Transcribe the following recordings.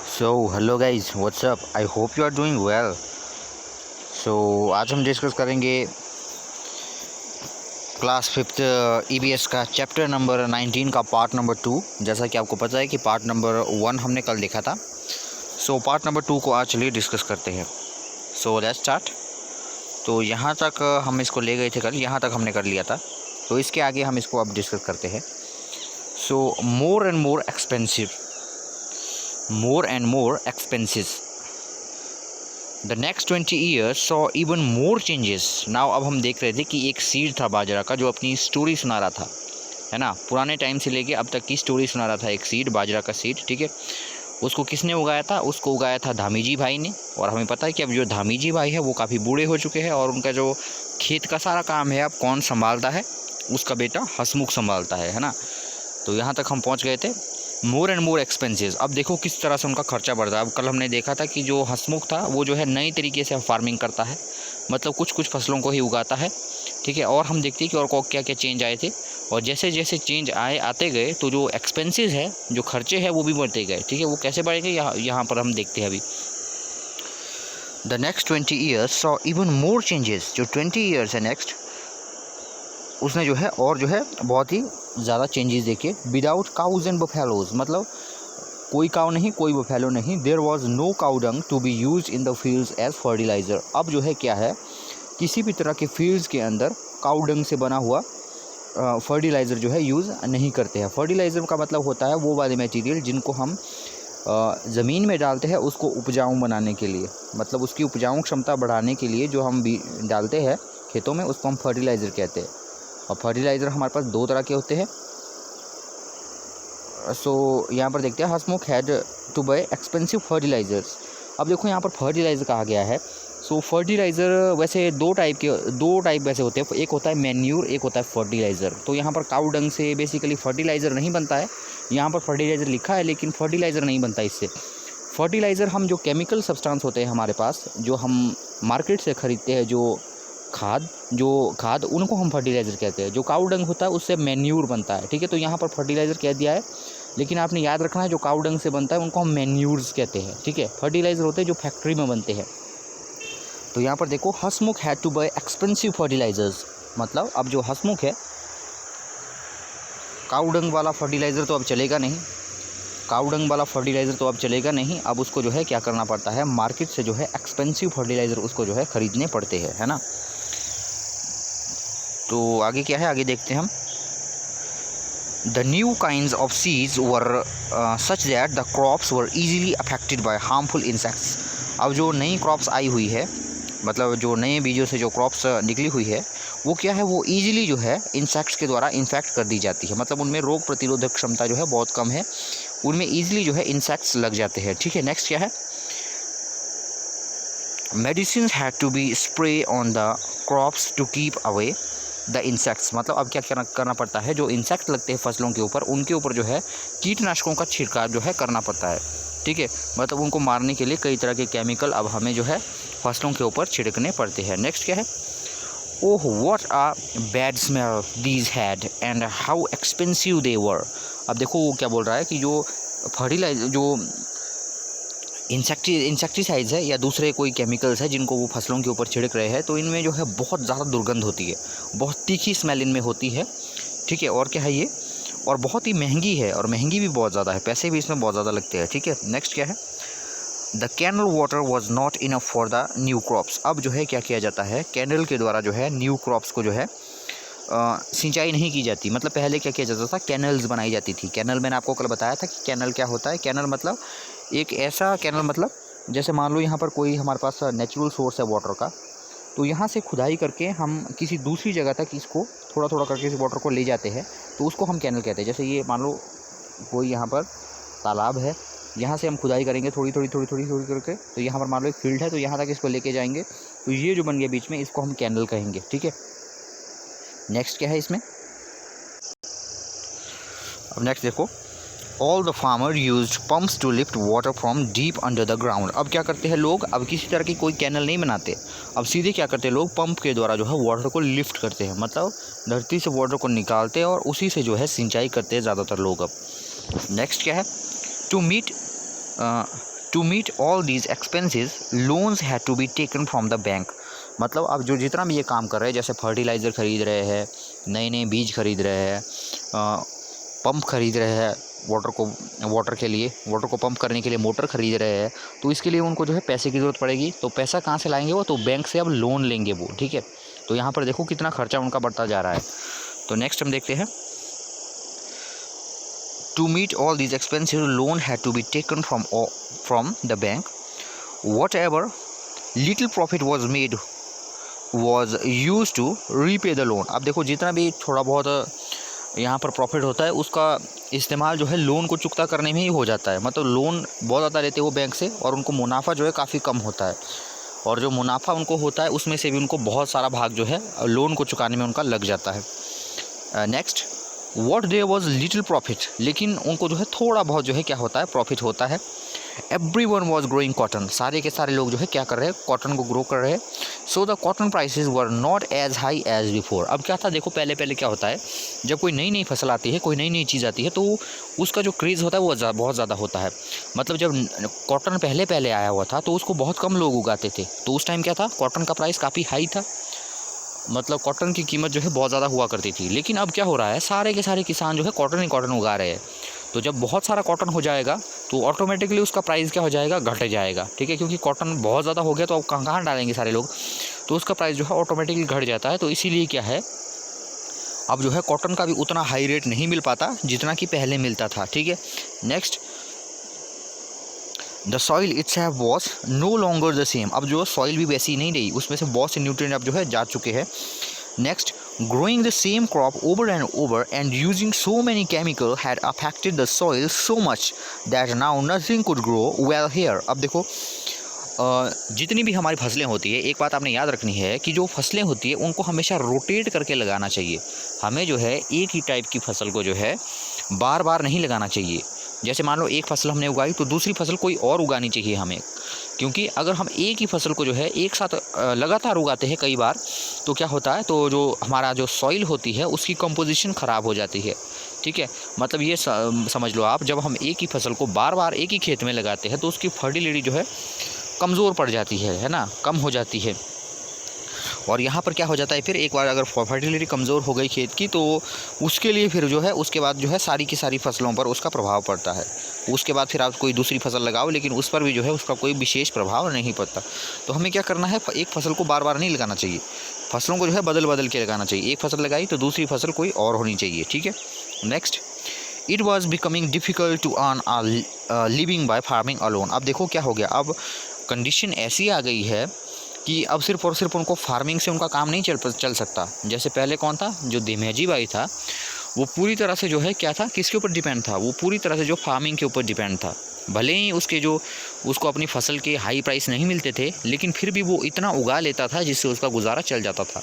So hello guys, what's up. I hope you are doing well. So आज हम discuss करेंगे class fifth EVS का chapter number 19 का part number 2। जैसा कि आपको पता है कि पार्ट नंबर 1 हमने कल देखा था। सो पार्ट नंबर 2 को आज चलिए डिस्कस करते हैं। So let's start. तो यहाँ तक हम इसको ले गए थे कल, यहाँ तक हमने कर लिया था। तो इसके आगे हम इसको अब डिस्कस करते हैं। So more and more expensive, more and more expenses. The next 20 years saw even more changes. Now अब हम देख रहे थे कि एक सीड था बाजरा का जो अपनी स्टोरी सुना रहा था, है ना। पुराने टाइम से लेके अब तक की स्टोरी सुना रहा था एक सीड, बाजरा का सीड, ठीक है। उसको किसने उगाया था? उसको उगाया था धामीजी भाई ने। और हमें पता है कि अब जो धामीजी भाई है वो काफ़ी बूढ़े हो चुके हैं और उनका जो खेत का सारा काम है अब कौन संभालता है? उसका बेटा हसमुख संभालता है ना। तो यहाँ तक हम पहुँच गए थे। मोर एंड मोर एक्सपेंसेस। अब देखो किस तरह से उनका खर्चा बढ़ रहा है। अब कल हमने देखा था कि जो हसमुख था वो जो है नई तरीके से फार्मिंग करता है, मतलब कुछ कुछ फसलों को ही उगाता है, ठीक है। और हम देखते हैं कि और को क्या क्या चेंज आए थे, और जैसे जैसे चेंज आते गए तो जो एक्सपेंसेस है, जो खर्चे हैं वो भी बढ़ते गए, ठीक है। वो कैसे बढ़ेंगे यहाँ पर हम देखते हैं अभी। The next 20 years saw even more changes. जो 20 ईयर्स है नेक्स्ट, उसने जो है और जो है बहुत ही ज़्यादा चेंजेस देखे। विदाउट काउज एंड बफेलोज, मतलब कोई काउ नहीं, कोई बफेलो नहीं। There was no cow dung to be use in the fields as fertiliser. अब जो है क्या है, किसी भी तरह के फील्ड्स के अंदर काउ डंग से बना हुआ फर्टिलाइज़र जो है यूज़ नहीं करते हैं। फर्टिलाइज़र का मतलब होता है वो वाले मटेरियल जिनको हम ज़मीन में डालते हैं उसको उपजाऊ बनाने के लिए, मतलब उसकी उपजाऊ क्षमता बढ़ाने के लिए जो हम डालते हैं खेतों में, उसको हम फर्टिलाइज़र कहते हैं। और फर्टिलाइज़र हमारे पास दो तरह के होते हैं। सो यहाँ पर देखते हैं Hasmukh had to buy expensive fertilisers. अब देखो यहाँ पर फर्टिलाइज़र कहा गया है। सो फर्टिलाइज़र वैसे दो टाइप वैसे होते हैं। एक होता है मैन्यूर, एक होता है फर्टिलाइज़र। तो यहाँ पर काऊ डंग से बेसिकली फर्टिलाइज़र नहीं बनता है। यहाँ पर फर्टिलाइज़र लिखा है लेकिन फर्टिलाइज़र नहीं बनता इससे। फर्टिलाइज़र हम जो केमिकल सब्सटेंस होते हैं हमारे पास, जो हम मार्केट से ख़रीदते हैं, जो खाद, उनको हम फर्टिलाइज़र कहते हैं। जो काऊ डंग होता है उससे मैन्यूर बनता है, ठीक है। तो यहाँ पर फर्टिलाइज़र कह दिया है, लेकिन आपने याद रखना है जो काऊ डंग से बनता है उनको हम मैन्यूर्स कहते हैं, ठीक है। फर्टिलाइज़र होते हैं जो फैक्ट्री में बनते हैं। तो यहाँ पर देखो Hasmukh had to buy expensive fertilisers, मतलब अब जो हसमुख है, काऊ डंग वाला फर्टिलाइज़र तो अब चलेगा नहीं, अब उसको जो है क्या करना पड़ता है, मार्केट से जो है एक्सपेंसिव फर्टिलाइज़र उसको जो है ख़रीदने पड़ते हैं, है ना। तो आगे क्या है, आगे देखते हैं हम। The new kinds of seeds were such that the crops were easily affected by harmful insects. अब जो नई क्रॉप्स आई हुई है, मतलब जो नए बीजों से जो क्रॉप्स निकली हुई है, वो क्या है, वो ईजिली जो है इंसेक्ट्स के द्वारा इन्फेक्ट कर दी जाती है। मतलब उनमें रोग प्रतिरोधक क्षमता जो है बहुत कम है, उनमें ईजिली जो है इंसेक्ट्स लग जाते हैं, ठीक है। नेक्स्ट क्या है, medicine had to be spray on the crops to keep away the insects. मतलब अब क्या करना पड़ता है, जो इंसेक्ट लगते हैं फसलों के ऊपर, उनके ऊपर जो है कीटनाशकों का छिड़काव जो है करना पड़ता है, ठीक है। मतलब उनको मारने के लिए कई तरह के केमिकल अब हमें जो है फसलों के ऊपर छिड़कने पड़ते हैं। नेक्स्ट क्या है, oh what a bad smell these had and how expensive they were. अब देखो वो क्या बोल रहा है कि जो फर्टिलाइजर, जो इंसेक्टिसाइड्स है या दूसरे कोई केमिकल्स है जिनको वो फसलों के ऊपर छिड़क रहे हैं, तो इनमें जो है बहुत ज़्यादा दुर्गंध होती है, बहुत तीखी स्मेल इनमें होती है, ठीक है। और क्या है ये, और बहुत ही महंगी है, और महंगी भी बहुत ज़्यादा है, पैसे भी इसमें बहुत ज़्यादा लगते हैं, ठीक है। नेक्स्ट क्या है, the canal water was not enough for the new crops. अब जो है क्या किया जाता है, कैनल के द्वारा जो है न्यू क्रॉप्स को जो है सिंचाई नहीं की जाती। मतलब पहले क्या किया जाता था, कैनल्स बनाई जाती थी। कैनल मैंने आपको कल बताया था कि कैनल क्या होता है। कैनल मतलब एक ऐसा कैनल, मतलब जैसे मान लो यहाँ पर कोई हमारे पास नेचुरल सोर्स है वाटर का, तो यहाँ से खुदाई करके हम किसी दूसरी जगह तक इसको थोड़ा थोड़ा करके इस वाटर को ले जाते हैं, तो उसको हम कैनल कहते हैं। जैसे ये मान लो कोई यहाँ पर तालाब है, यहाँ से हम खुदाई करेंगे थोड़ी करके, तो यहाँ पर मान लो एक फील्ड है, तो यहाँ तक इसको लेके जाएंगे, तो ये जो बन गया बीच में, इसको हम कैनल कहेंगे, ठीक है। नेक्स्ट क्या है इसमें, अब नेक्स्ट देखो, all the farmer used pumps to lift water from deep under the ground. अब क्या करते हैं लोग, अब किसी तरह की कोई कैनल नहीं बनाते, अब सीधे क्या करते हैं लोग, पंप के द्वारा जो है वाटर को लिफ्ट करते हैं, मतलब धरती से वाटर को निकालते हैं और उसी से जो है सिंचाई करते हैं ज़्यादातर लोग अब। नेक्स्ट क्या है, to meet to meet all these expenses loans had to be taken from the bank. मतलब अब जो जितना भी ये काम कर रहे हैं, जैसे फर्टिलाइज़र खरीद रहे हैं, नए नए बीज खरीद रहे हैं, पंप खरीद रहे हैं वाटर को पंप करने के लिए मोटर खरीद रहे हैं, तो इसके लिए उनको जो है पैसे की ज़रूरत पड़ेगी। तो पैसा कहाँ से लाएंगे वो? तो बैंक से अब लोन लेंगे वो, ठीक है। तो यहाँ पर देखो कितना खर्चा उनका बढ़ता जा रहा है। तो नेक्स्ट हम देखते हैं, to meet all these expenses loan had to be taken from the bank, whatever little profit was made was use to repay the loan. अब देखो जितना भी थोड़ा बहुत यहाँ पर प्रॉफिट होता है उसका इस्तेमाल जो है लोन को चुकता करने में ही हो जाता है। मतलब लोन बहुत ज़्यादा लेते हैं वो बैंक से, और उनको मुनाफा जो है काफ़ी कम होता है, और जो मुनाफा उनको होता है उसमें से भी उनको बहुत सारा भाग जो है लोन को चुकाने में उनका लग जाता है। Next, what there was little profit, लेकिन उनको जो है थोड़ा बहुत जो है क्या होता है, प्रॉफिट होता है। एवरीवन वाज ग्रोइंग कॉटन, सारे के सारे लोग जो है क्या कर रहे हैं, कॉटन को ग्रो कर रहे हैं। So the cotton prices were not as high as before. अब क्या था, देखो पहले क्या होता है, जब कोई नई नई फसल आती है, कोई नई नई चीज़ आती है, तो उसका जो क्रेज़ होता है वो बहुत ज़्यादा होता है। मतलब जब कॉटन पहले आया हुआ था तो उसको बहुत कम लोग उगाते थे, तो उस टाइम क्या था, कॉटन का प्राइस काफ़ी हाई था, मतलब कॉटन की कीमत जो है बहुत ज़्यादा हुआ करती थी। लेकिन अब क्या हो रहा है, सारे के सारे किसान जो है कॉटन ही कॉटन उगा रहे हैं। तो जब बहुत सारा कॉटन हो जाएगा तो ऑटोमेटिकली उसका प्राइस क्या हो जाएगा, घट जाएगा, ठीक है, क्योंकि कॉटन बहुत ज़्यादा हो गया तो अब कहाँ डालेंगे सारे लोग, तो उसका प्राइस जो है ऑटोमेटिकली घट जाता है। तो इसीलिए क्या है, अब जो है कॉटन का भी उतना हाई रेट नहीं मिल पाता जितना कि पहले मिलता था, ठीक है। Next, the soil itself was no longer the same. अब जो सॉइल भी वैसी नहीं रही, उसमें से बहुत से न्यूट्रिएंट अब जो है जा चुके हैं। Next, growing the same crop over and using so many chemicals had affected the soil so much that now nothing could grow well here। अब देखो जितनी भी हमारी फसलें होती है, एक बात आपने याद रखनी है कि जो फसलें होती है उनको हमेशा रोटेट करके लगाना चाहिए। हमें जो है एक ही टाइप की फसल को जो है बार बार नहीं लगाना चाहिए। जैसे मान लो एक फसल हमने उगाई तो दूसरी फसल कोई और उगानी चाहिए हमें, क्योंकि अगर हम एक ही फसल को जो है एक साथ लगातार उगाते हैं कई बार, तो क्या होता है, तो जो हमारा जो सॉइल होती है उसकी कंपोजिशन ख़राब हो जाती है, ठीक है। मतलब ये समझ लो आप, जब हम एक ही फसल को बार बार एक ही खेत में लगाते हैं तो उसकी फर्टिलिटी जो है कमज़ोर पड़ जाती है ना, कम हो जाती है। और यहाँ पर क्या हो जाता है, फिर एक बार अगर फर्टिलिटी कमज़ोर हो गई खेत की, तो उसके लिए फिर जो है उसके बाद जो है सारी की सारी फसलों पर उसका प्रभाव पड़ता है। उसके बाद फिर आप कोई दूसरी फसल लगाओ, लेकिन उस पर भी जो है उसका कोई विशेष प्रभाव नहीं पड़ता। तो हमें क्या करना है, एक फसल को बार बार नहीं लगाना चाहिए, फसलों को जो है बदल के लगाना चाहिए। एक फसल लगाई तो दूसरी फसल कोई और होनी चाहिए, ठीक है। Next, it was becoming difficult to earn a living by farming alone. अब देखो क्या हो गया, अब कंडीशन ऐसी आ गई है कि अब सिर्फ और सिर्फ उनको फार्मिंग से उनका काम नहीं चल सकता। जैसे पहले कौन था, जो धेमाजी भाई था, वो पूरी तरह से जो है क्या था, किसके ऊपर डिपेंड था, वो पूरी तरह से जो फार्मिंग के ऊपर डिपेंड था। भले ही उसको अपनी फसल के हाई प्राइस नहीं मिलते थे, लेकिन फिर भी वो इतना उगा लेता था जिससे उसका गुजारा चल जाता था।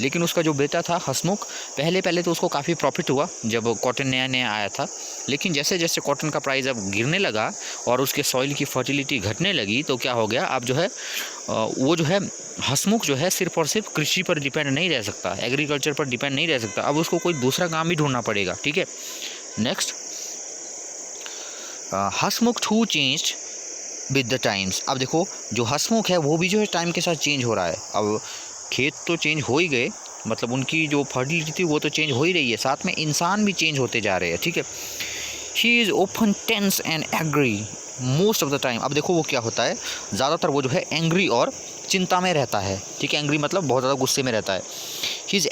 लेकिन उसका जो बेटा था हसमुख, पहले तो उसको काफ़ी प्रॉफिट हुआ जब कॉटन नया आया था, लेकिन जैसे जैसे कॉटन का प्राइस अब गिरने लगा और उसके सॉइल की फर्टिलिटी घटने लगी, तो क्या हो गया, अब जो है वो जो है हसमुख जो है सिर्फ और सिर्फ कृषि पर डिपेंड नहीं रह सकता, एग्रीकल्चर पर डिपेंड नहीं रह सकता, अब उसको कोई दूसरा काम भी ढूंढना पड़ेगा, ठीक है। Next, Hasmukh too changed with the times. अब देखो जो हसमुख है वो भी जो है टाइम के साथ चेंज हो रहा है। अब खेत तो चेंज हो ही गए, मतलब उनकी जो फर्टिलिटी थी वो तो चेंज हो ही रही है, साथ में इंसान भी चेंज होते जा रहे हैं, ठीक है। He is often tense and angry most of the time. अब देखो वो क्या होता है, ज़्यादातर वो जो है एंग्री और चिंता में रहता है, ठीक है। एंग्री मतलब बहुत ज़्यादा गुस्से में रहता है। His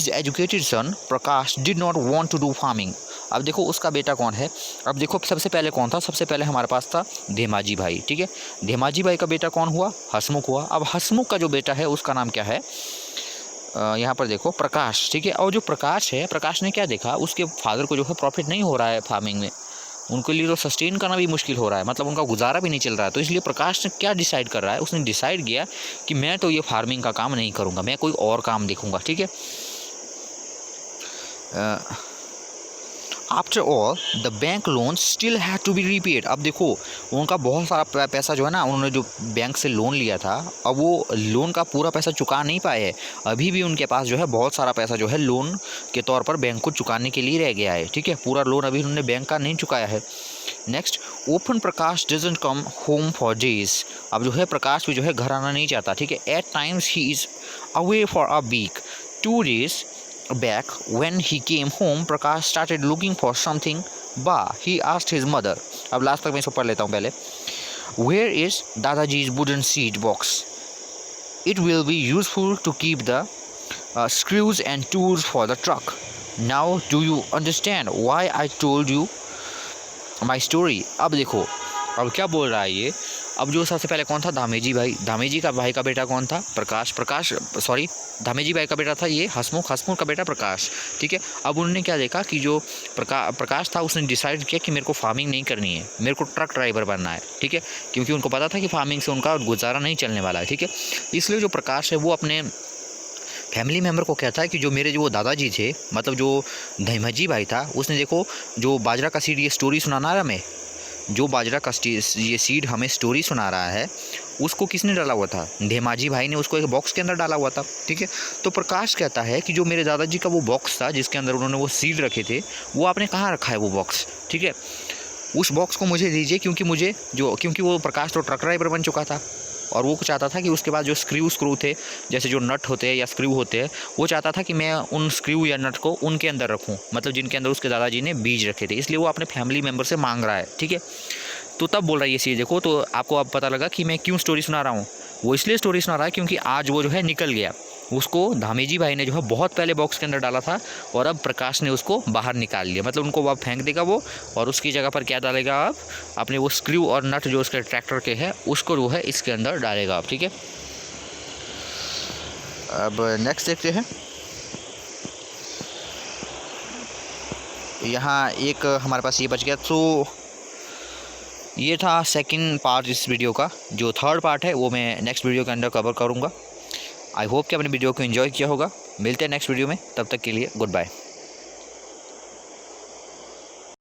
educated son Prakash did not want to do farming. अब देखो उसका बेटा कौन है, अब देखो सबसे पहले कौन था, सबसे पहले हमारे पास था धेमाजी भाई, ठीक है। धेमाजी भाई का बेटा कौन हुआ, हसमुख हुआ। अब हसमुख का जो बेटा है उसका नाम क्या है, यहाँ पर देखो प्रकाश, ठीक है। और जो प्रकाश है, प्रकाश ने क्या देखा, उसके फादर को जो है प्रॉफिट नहीं हो रहा है फार्मिंग में, उनके लिए तो सस्टेन करना भी मुश्किल हो रहा है, मतलब उनका गुजारा भी नहीं चल रहा है। तो इसलिए प्रकाश ने क्या डिसाइड कर रहा है, उसने डिसाइड किया कि मैं तो ये फार्मिंग का काम नहीं करूँगा, मैं कोई और काम देखूँगा, ठीक है। After all the bank loan still had to be repaid. अब देखो उनका बहुत सारा पैसा जो है ना, उन्होंने जो बैंक से लोन लिया था, अब वो लोन का पूरा पैसा चुका नहीं पाए हैं। अभी भी उनके पास जो है बहुत सारा पैसा जो है लोन के तौर पर बैंक को चुकाने के लिए रह गया है, ठीक है। पूरा लोन अभी उन्होंने बैंक का नहीं चुकाया है। Next, open Prakash doesn't come home for days. अब जो है प्रकाश भी जो है घर आना नहीं चाहता, ठीक है। At times he is away for a week. 2 days back when he came home, Prakash started looking for something. He asked his mother. अब लास्ट तक मैं इसको पढ़ लेता हूँ पहले। Where is Dadaji's wooden seed box? It will be useful to keep the screws and tools for the truck. Now do you understand why I told you my story? अब देखो अब क्या बोल रहा है ये। अब जो सबसे पहले कौन था, धामेजी भाई। धामेजी का भाई का बेटा कौन था, प्रकाश सॉरी धामेजी भाई का बेटा था ये हसमुख का बेटा प्रकाश, ठीक है। अब उन्होंने क्या देखा कि जो प्रकाश था उसने डिसाइड किया कि मेरे को फार्मिंग नहीं करनी है, मेरे को ट्रक ड्राइवर बनना है, ठीक है। क्योंकि उनको पता था कि फार्मिंग से उनका गुजारा नहीं चलने वाला है, ठीक है। इसलिए जो प्रकाश है वो अपने फैमिली मेम्बर को कहता है कि जो मेरे जो दादाजी थे, मतलब जो धमेजी भाई था, उसने देखो जो बाजरा का सीड ये स्टोरी सुनाना रहा मैं, जो बाजरा का ये सीड हमें स्टोरी सुना रहा है, उसको किसने डाला हुआ था, धेमाजी भाई ने उसको एक बॉक्स के अंदर डाला हुआ था, ठीक है। तो प्रकाश कहता है कि जो मेरे दादाजी का वो बॉक्स था जिसके अंदर उन्होंने वो सीड रखे थे, वो आपने कहाँ रखा है वो बॉक्स, ठीक है। उस बॉक्स को मुझे दीजिए, क्योंकि वो प्रकाश तो ट्रक ड्राइवर बन चुका था और वो चाहता था कि उसके बाद जो स्क्रू थे, जैसे जो नट होते हैं या स्क्रू होते हैं, वो चाहता था कि मैं उन स्क्रू या नट को उनके अंदर रखूं, मतलब जिनके अंदर उसके दादाजी ने बीज रखे थे। इसलिए वो अपने फैमिली मेम्बर से मांग रहा है, ठीक है। तो तब बोल रहा है ये चीज़ देखो, तो आपको अब पता लगा कि मैं क्यों स्टोरी सुना रहा हूँ। वो इसलिए स्टोरी सुना रहा है क्योंकि आज वो जो है निकल गया, उसको धामेजी भाई ने जो है बहुत पहले बॉक्स के अंदर डाला था और अब प्रकाश ने उसको बाहर निकाल लिया, मतलब उनको अब फेंक देगा वो, और उसकी जगह पर क्या डालेगा, अब अपने वो स्क्रू और नट जो उसके ट्रैक्टर के है उसको जो है इसके अंदर डालेगा अब, ठीक है। अब नेक्स्ट देखते हैं। यहाँ एक हमारे पास ये बच गया, तो ये था सेकंड पार्ट इस वीडियो का। जो थर्ड पार्ट है वो मैं नेक्स्ट वीडियो के अंदर कवर करूँगा। आई होप कि आपने वीडियो को एंजॉय किया होगा। मिलते हैं नेक्स्ट वीडियो में, तब तक के लिए गुड बाय।